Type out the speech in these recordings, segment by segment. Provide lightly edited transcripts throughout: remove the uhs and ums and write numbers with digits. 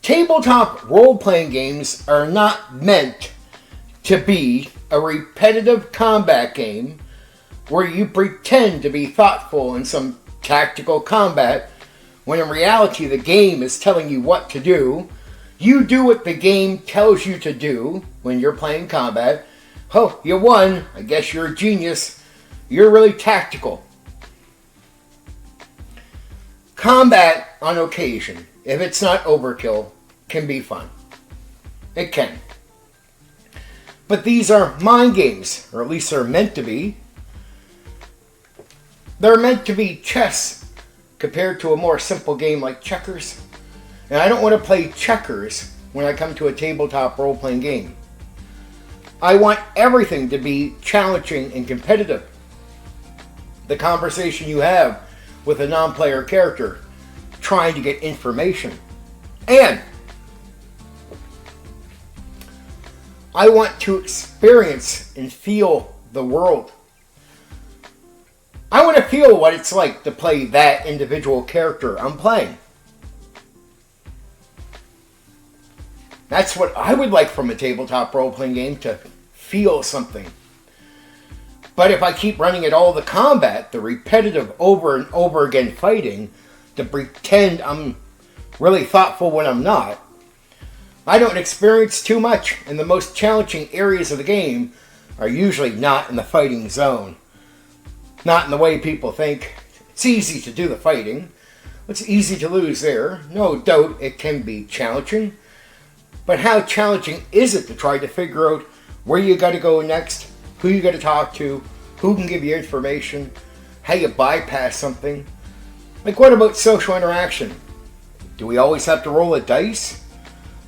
Tabletop role-playing games are not meant to be a repetitive combat game where you pretend to be thoughtful in some tactical combat when in reality the game is telling you what to do. You do what the game tells you to do when you're playing combat. Oh, you won. I guess you're a genius. You're really tactical. Combat, on occasion, if it's not overkill, can be fun. It can. But these are mind games, or at least they're meant to be. They're meant to be chess compared to a more simple game like checkers. And I don't want to play checkers when I come to a tabletop role-playing game. I want everything to be challenging and competitive. The conversation you have with a non-player character trying to get information. And I want to experience and feel the world. I want to feel what it's like to play that individual character I'm playing. That's what I would like from a tabletop role-playing game, to feel something. But if I keep running at all the combat, the repetitive over and over again fighting, to pretend I'm really thoughtful when I'm not, I don't experience too much, and the most challenging areas of the game are usually not in the fighting zone. Not in the way people think. It's easy to do the fighting. It's easy to lose there. No doubt it can be challenging. But how challenging is it to try to figure out where you got to go next, who you got to talk to, who can give you information, how you bypass something? Like, what about social interaction? Do we always have to roll a dice?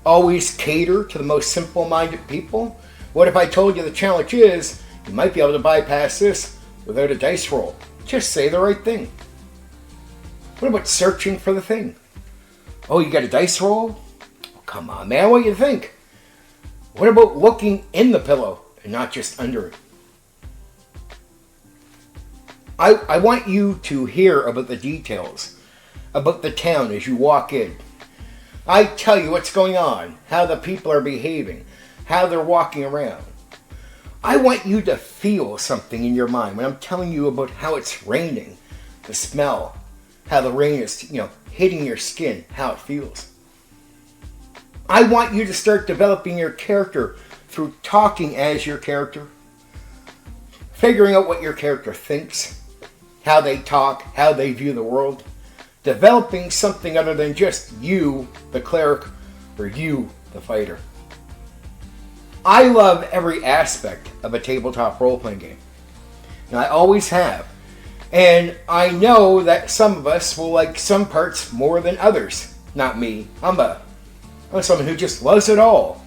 Always cater to the most simple-minded people? What if I told you the challenge is, you might be able to bypass this without a dice roll? Just say the right thing. What about searching for the thing? Oh, you got a dice roll? Oh, come on, man, what do you think? What about looking in the pillow and not just under it? I want you to hear about the details, about the town as you walk in. I tell you what's going on, how the people are behaving, how they're walking around. I want you to feel something in your mind when I'm telling you about how it's raining, the smell, how the rain is, hitting your skin, how it feels. I want you to start developing your character through talking as your character, figuring out what your character thinks, how they talk, how they view the world, developing something other than just you, the cleric, or you, the fighter. I love every aspect of a tabletop role-playing game. And I always have. And I know that some of us will like some parts more than others. Not me. I'm someone who just loves it all.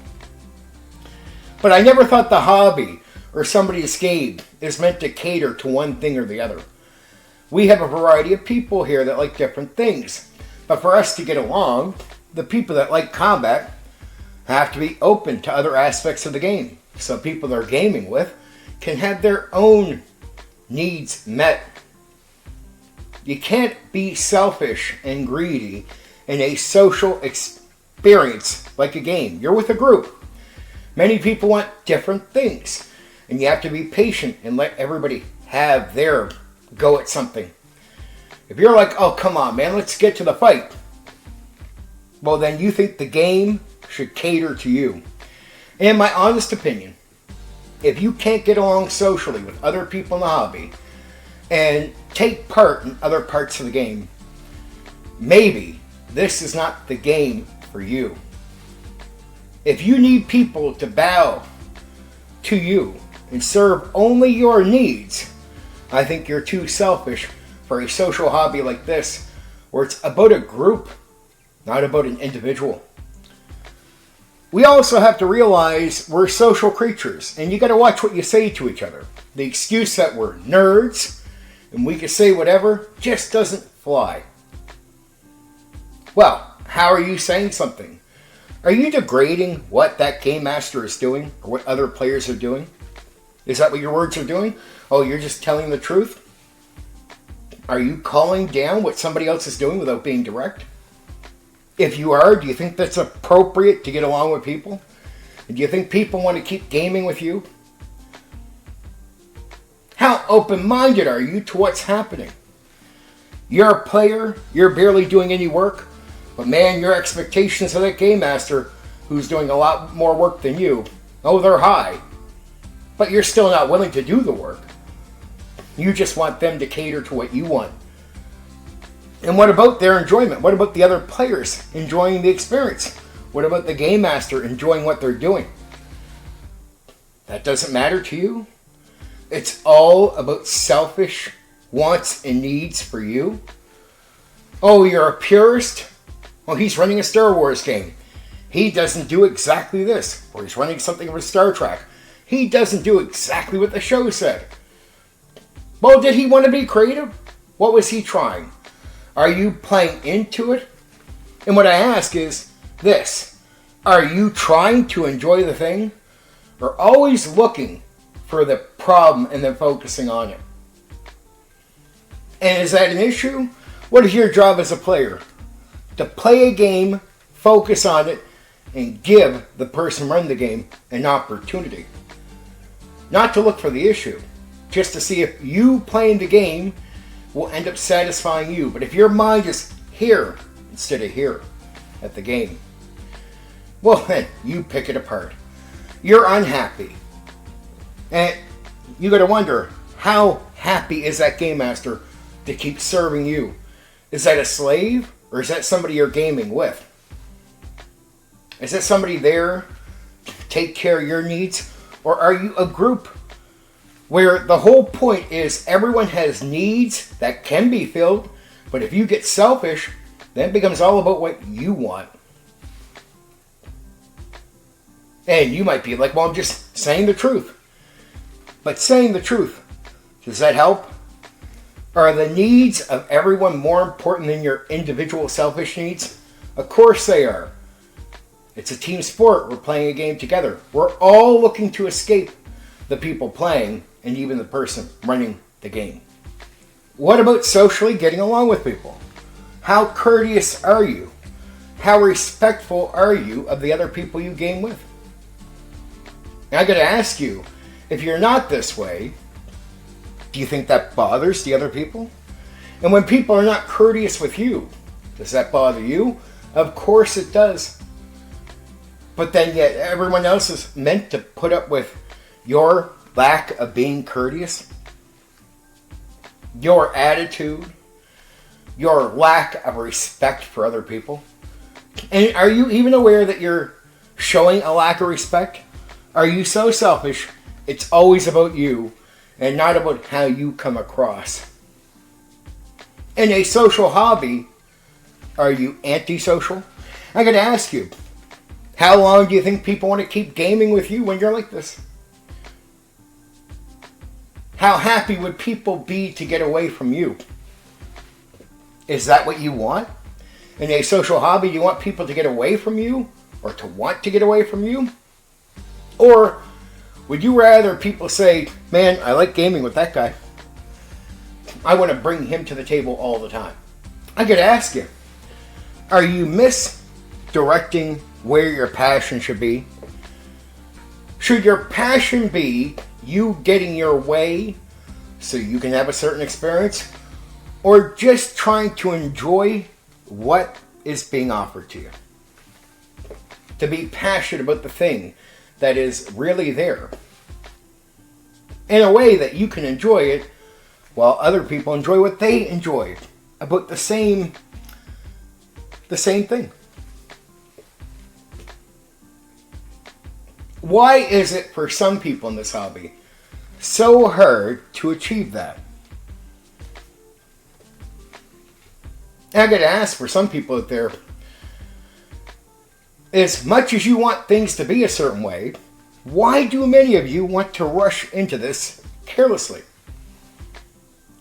But I never thought the hobby or somebody's game is meant to cater to one thing or the other. We have a variety of people here that like different things. But for us to get along, the people that like combat have to be open to other aspects of the game. So people they're gaming with can have their own needs met. You can't be selfish and greedy in a social experience like a game. You're with a group. Many people want different things. And you have to be patient and let everybody have their go at something. If you're like, oh, come on, man, let's get to the fight. Well, then you think the game should cater to you. In my honest opinion, if you can't get along socially with other people in the hobby and take part in other parts of the game, maybe this is not the game for you. If you need people to bow to you and serve only your needs, I think you're too selfish for a social hobby like this, where it's about a group, not about an individual. We also have to realize we're social creatures, and you got to watch what you say to each other. The excuse that we're nerds and we can say whatever just doesn't fly. Well, how are you saying something? Are you degrading what that game master is doing or what other players are doing? Is that what your words are doing? Oh, you're just telling the truth? Are you calling down what somebody else is doing without being direct? If you are, do you think that's appropriate to get along with people? Do you think people want to keep gaming with you? How open-minded are you to what's happening? You're a player, you're barely doing any work, but man, your expectations of that game master, who's doing a lot more work than you, oh, they're high. But you're still not willing to do the work. You just want them to cater to what you want. And what about their enjoyment? What about the other players enjoying the experience? What about the game master enjoying what they're doing? That doesn't matter to you? It's all about selfish wants and needs for you? Oh, you're a purist? Well, he's running a Star Wars game. He doesn't do exactly this. Or he's running something with Star Trek. He doesn't do exactly what the show said. Well, did he want to be creative? What was he trying? Are you playing into it? And what I ask is this. Are you trying to enjoy the thing? Or always looking for the problem and then focusing on it? And is that an issue? What is your job as a player? To play a game, focus on it, and give the person running the game an opportunity. Not to look for the issue. Just to see if you playing the game will end up satisfying you. But if your mind is here instead of here at the game, well then, you pick it apart. You're unhappy. And you got to wonder, how happy is that game master to keep serving you? Is that a slave? Or is that somebody you're gaming with? Is that somebody there to take care of your needs? Or are you a group where the whole point is everyone has needs that can be filled, but if you get selfish, then it becomes all about what you want. And you might be like, well, I'm just saying the truth. But saying the truth, does that help? Are the needs of everyone more important than your individual selfish needs? Of course they are. It's a team sport. We're playing a game together. We're all looking to escape the people playing and even the person running the game. What about socially getting along with people? How courteous are you? How respectful are you of the other people you game with? And I got to ask you, if you're not this way, do you think that bothers the other people? And when people are not courteous with you, does that bother you? Of course it does. But then yet everyone else is meant to put up with your lack of being courteous, your attitude, your lack of respect for other people. And are you even aware that you're showing a lack of respect? Are you so selfish, it's always about you and not about how you come across? In a social hobby, are you antisocial? I gotta ask you, how long do you think people want to keep gaming with you when you're like this? How happy would people be to get away from you? Is that what you want? In a social hobby, you want people to get away from you? Or to want to get away from you? Or would you rather people say, man, I like gaming with that guy. I want to bring him to the table all the time. I gotta ask you, are you misdirecting where your passion should be? Should your passion be you getting your way so you can have a certain experience? Or just trying to enjoy what is being offered to you? To be passionate about the thing that is really there, in a way that you can enjoy it while other people enjoy what they enjoy about the same thing. Why is it for some people in this hobby so hard to achieve that? And I gotta ask, for some people out there, as much as you want things to be a certain way, why do many of you want to rush into this carelessly?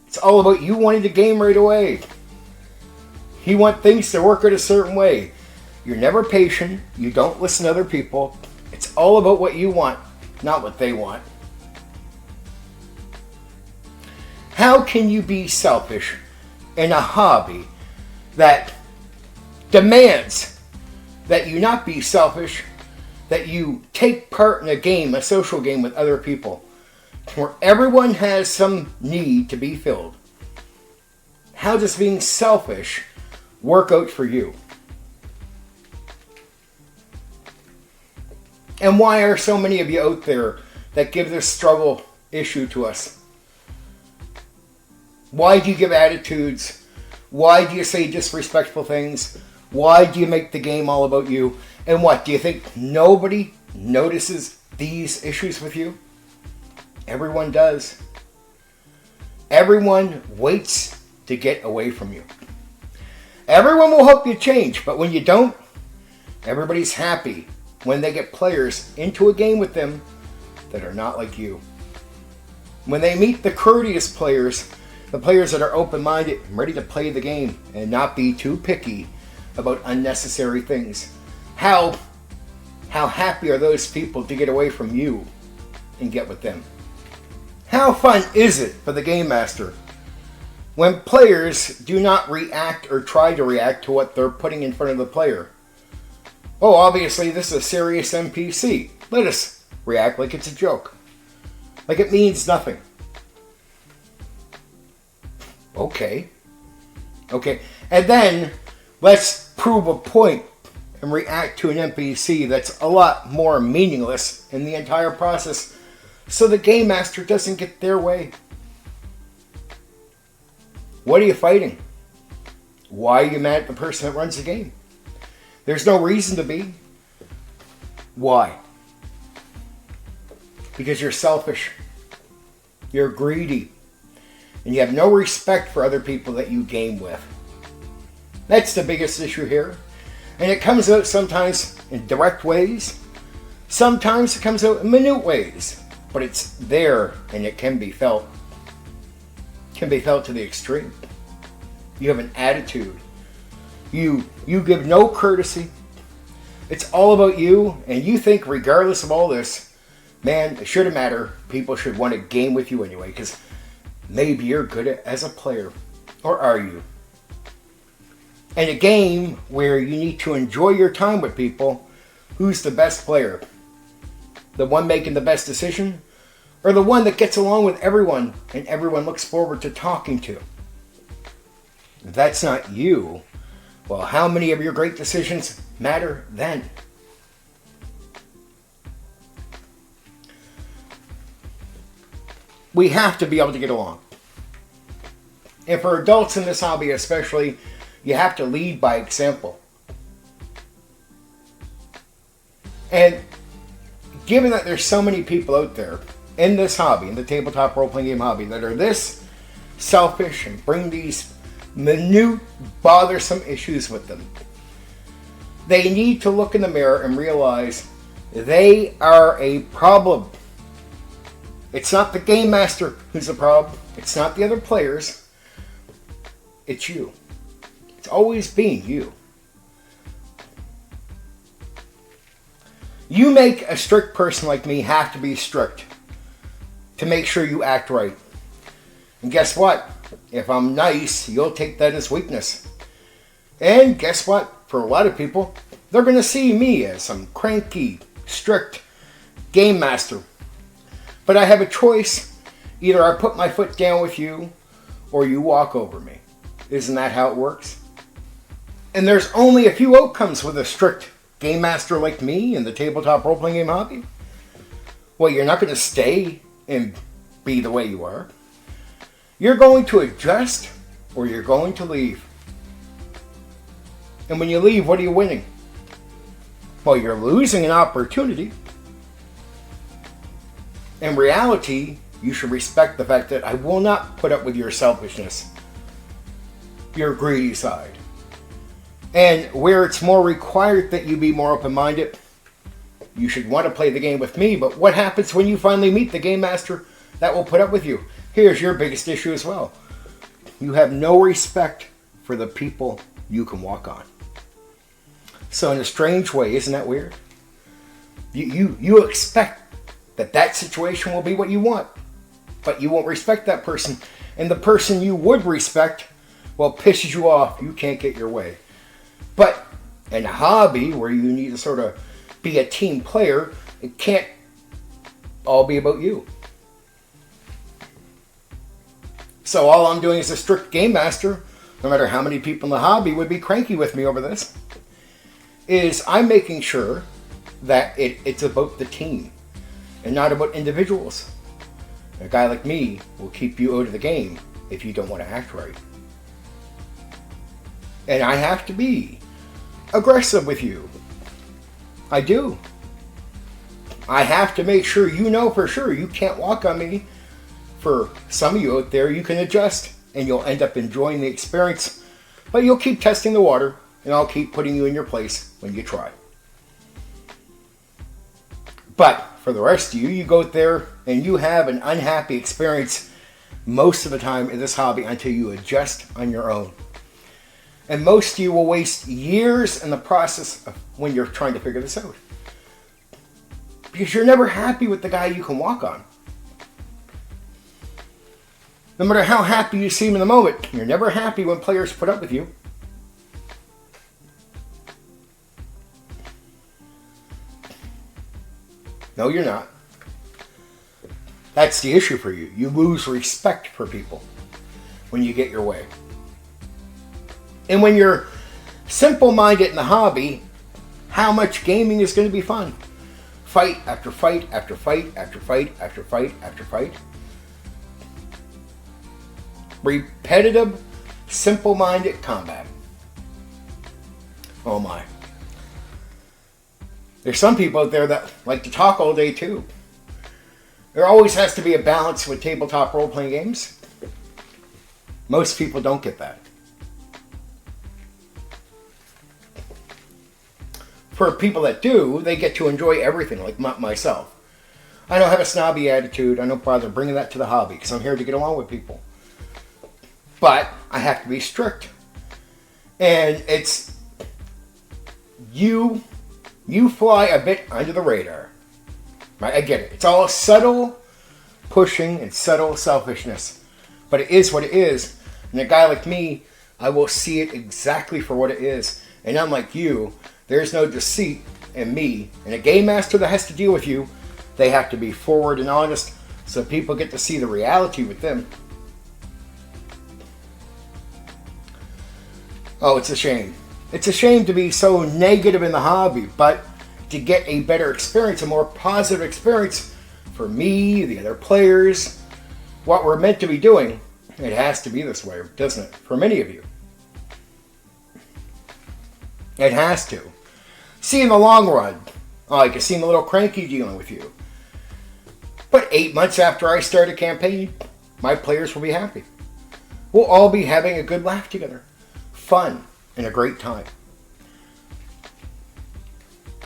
It's all about you wanting to game right away. You want things to work out a certain way. You're never patient. You don't listen to other people. It's all about what you want, not what they want. How can you be selfish in a hobby that demands that you not be selfish, that you take part in a game, a social game with other people, where everyone has some need to be filled. How does being selfish work out for you? And why are so many of you out there that give this struggle issue to us? Why do you give attitudes? Why do you say disrespectful things? Why do you make the game all about you? And what, do you think nobody notices these issues with you? Everyone does. Everyone waits to get away from you. Everyone will hope you change, but when you don't, everybody's happy when they get players into a game with them that are not like you. When they meet the courteous players, the players that are open-minded and ready to play the game and not be too picky about unnecessary things. How happy are those people to get away from you and get with them? How fun is it for the Game Master when players do not react or try to react to what they're putting in front of the player? Oh, obviously this is a serious NPC. Let us react like it's a joke. Like it means nothing. Okay. And then let's prove a point and react to an NPC that's a lot more meaningless in the entire process so the Game Master doesn't get their way. What are you fighting? Why are you mad at the person that runs the game? There's no reason to be. Why? Because you're selfish. You're greedy. And you have no respect for other people that you game with. That's the biggest issue here. And it comes out sometimes in direct ways. Sometimes it comes out in minute ways. But it's there and it can be felt. It can be felt to the extreme. You have an attitude. You give no courtesy. It's all about you. And you think regardless of all this, man, it shouldn't matter. People should want to game with you anyway. Because maybe you're good as a player. Or are you? In a game where you need to enjoy your time with people, who's the best player? The one making the best decision? Or the one that gets along with everyone and everyone looks forward to talking to? If that's not you, well, how many of your great decisions matter then? We have to be able to get along. And for adults in this hobby especially, you have to lead by example. And given that there's so many people out there in this hobby, in the tabletop role-playing game hobby, that are this selfish and bring these minute, bothersome issues with them, they need to look in the mirror and realize they are a problem. It's not the Game Master who's a problem. It's not the other players. It's you. It's always been you. You make a strict person like me have to be strict to make sure you act right. And guess what? If I'm nice, you'll take that as weakness. And guess what? For a lot of people, they're going to see me as some cranky, strict game master. But I have a choice. Either I put my foot down with you, or you walk over me. Isn't that how it works? And there's only a few outcomes with a strict game master like me in the tabletop role-playing game hobby. Well, you're not going to stay and be the way you are. You're going to adjust, or you're going to leave. And when you leave, what are you winning? Well, you're losing an opportunity. In reality, you should respect the fact that I will not put up with your selfishness, your greedy side. And where it's more required that you be more open-minded, you should want to play the game with me. But what happens when you finally meet the game master that will put up with you? Here's your biggest issue as well. You have no respect for the people you can walk on. So in a strange way, isn't that weird? You expect that situation will be what you want, but you won't respect that person. And the person you would respect, well, pisses you off. You can't get your way. But And a hobby where you need to sort of be a team player, it can't all be about you. So all I'm doing as a strict game master, no matter how many people in the hobby would be cranky with me over this, is I'm making sure that it's about the team and not about individuals. A guy like me will keep you out of the game if you don't want to act right. And I have to be aggressive with you. I do. I have to make sure you know for sure you can't walk on me. For some of you out there, you can adjust and you'll end up enjoying the experience, but you'll keep testing the water and I'll keep putting you in your place when you try. But for the rest of you, you go out there and you have an unhappy experience most of the time in this hobby until you adjust on your own. And most of you will waste years in the process of when you're trying to figure this out. Because you're never happy with the guy you can walk on. No matter how happy you seem in the moment, you're never happy when players put up with you. No, you're not. That's the issue for you. You lose respect for people when you get your way. And when you're simple-minded in the hobby, how much gaming is going to be fun? Fight after fight after fight after fight after fight after fight. Repetitive, simple-minded combat. Oh my. There's some people out there that like to talk all day too. There always has to be a balance with tabletop role-playing games. Most people don't get that. For people that do, they get to enjoy everything, like myself. I don't have a snobby attitude. I don't bother bringing that to the hobby because I'm here to get along with people. But I have to be strict. And it's you fly a bit under the radar. Right? I get it. It's all subtle pushing and subtle selfishness. But it is what it is. And a guy like me, I will see it exactly for what it is. And unlike you, there's no deceit in me. And a game master that has to deal with you, they have to be forward and honest so people get to see the reality with them. Oh, it's a shame. It's a shame to be so negative in the hobby, but to get a better experience, a more positive experience for me, the other players, what we're meant to be doing, it has to be this way, doesn't it? For many of you. It has to. See, in the long run, I can seem a little cranky dealing with you. But 8 months after I start a campaign, my players will be happy. We'll all be having a good laugh together. Fun and a great time.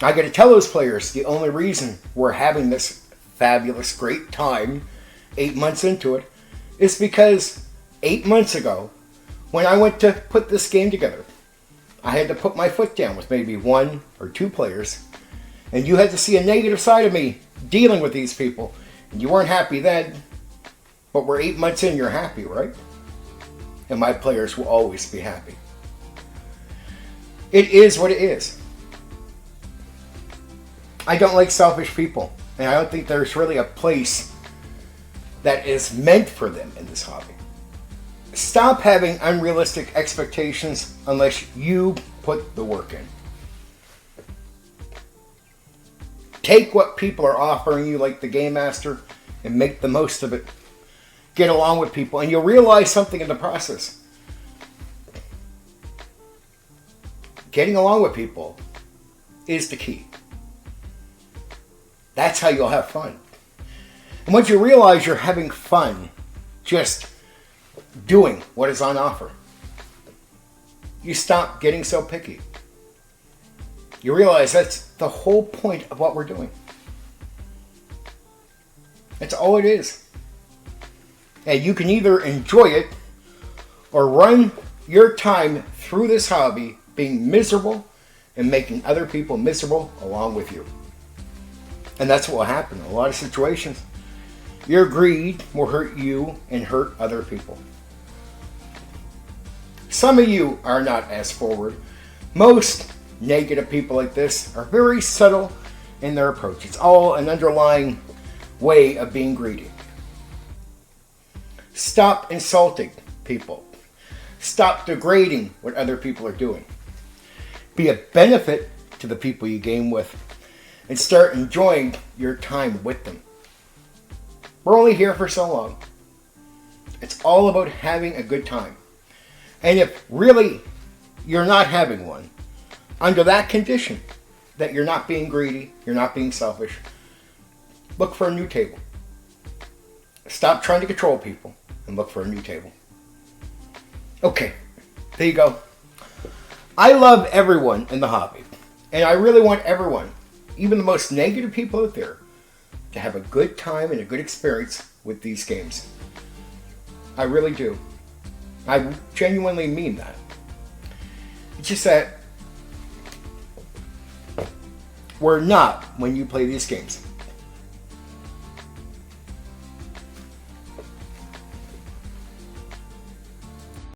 I got to tell those players the only reason we're having this fabulous, great time 8 months into it is because 8 months ago, when I went to put this game together, I had to put my foot down with maybe 1 or 2 players, and you had to see a negative side of me dealing with these people. And you weren't happy then, but we're 8 months in, you're happy, right? And my players will always be happy. It is what it is. I don't like selfish people, and I don't think there's really a place that is meant for them in this hobby. Stop having unrealistic expectations unless you put the work in. Take what people are offering you, like the Game Master, and make the most of it. Get along with people, and you'll realize something in the process. Getting along with people is the key. That's how you'll have fun. And once you realize you're having fun just doing what is on offer, you stop getting so picky. You realize that's the whole point of what we're doing. That's all it is. And you can either enjoy it or run your time through this hobby being miserable and making other people miserable along with you. And that's what will happen in a lot of situations. Your greed will hurt you and hurt other people. Some of you are not as forward. Most negative people like this are very subtle in their approach. It's all an underlying way of being greedy. Stop insulting people. Stop degrading what other people are doing. Be a benefit to the people you game with, and start enjoying your time with them. We're only here for so long. It's all about having a good time. And if really you're not having one, under that condition, that you're not being greedy, you're not being selfish, look for a new table. Stop trying to control people and look for a new table. Okay, there you go. I love everyone in the hobby. And I really want everyone, even the most negative people out there, to have a good time and a good experience with these games. I really do. I genuinely mean that. It's just that we're not when you play these games.